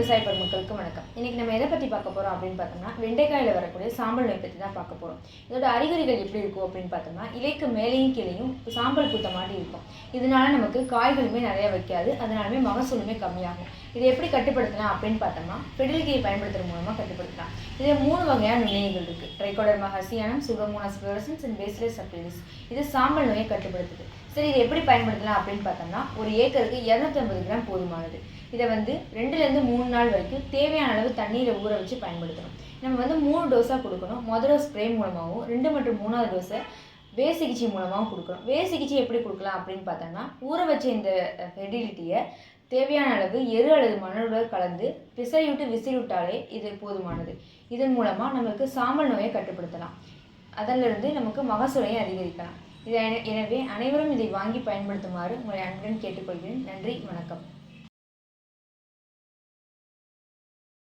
விவசாய பெருமக்களுக்கு வணக்கம். இன்னைக்கு நம்ம எதை பற்றி பார்க்க போகிறோம் அப்படின்னு பார்த்தோம்னா, வெண்டைக்காயில் வரக்கூடிய சாம்பல் நோய் பற்றி தான் பார்க்க போகிறோம். இதோட அறிகுறிகள் எப்படி இருக்கும் அப்படின்னு பார்த்தோம்னா, இலைக்கு மேலேயும் கீழேயும் சாம்பல் பூத்த மாதிரி இருக்கும். இதனால நமக்கு காய்களுமே நிறைய வைக்காது, அதனாலுமே மகசூலுமே கம்மியாகும். இதை எப்படி கட்டுப்படுத்தலாம் அப்படின்னு பார்த்தோம்னா, ஃபெர்டிலிட்டியை பயன்படுத்துறது மூலமாக கட்டுப்படுத்தலாம். இதில் 3 வகையான நுண்ணுயிர்கள் இருக்குது. Trichoderma harzianum, Pseudomonas fluorescens and Bacillus subtilis. இது சாம்பல் நோயை கட்டுப்படுத்துது. சரி, இதை எப்படி பயன்படுத்தலாம் அப்படின்னு பார்த்தோம்னா, ஒரு ஏக்கருக்கு 250 கிராம் போதுமானது. இதை 2லேருந்து 3 நாள் வரைக்கும் தேவையான அளவு தண்ணீரை ஊற வச்சு பயன்படுத்தணும். நம்ம 3 டோஸாக கொடுக்கணும். முதல் ஸ்ப்ரே மூலமாகவும் 2 மற்றும் 3வது டோஸை வேர் சிகிச்சை மூலமாகவும் கொடுக்கணும். வேர் சிகிச்சை எப்படி கொடுக்கலாம் அப்படின்னு பார்த்தோம்னா, ஊற வச்ச இந்த ஃபெர்டிலிட்டியை தேவையான அளவு எரு அல்லது மணலுடன் கலந்து பிசைவிட்டு விசிறிவிட்டாலே இது போதுமானது. இதன் மூலமாக நமக்கு சாம்பல் நோயை கட்டுப்படுத்தலாம். அதிலிருந்து நமக்கு மகசூலையும் அதிகரிக்கலாம். எனவே அனைவரும் இதை வாங்கி பயன்படுத்துமாறு உங்களை அன்புடன் கேட்டுக்கொள்கிறேன். நன்றி, வணக்கம்.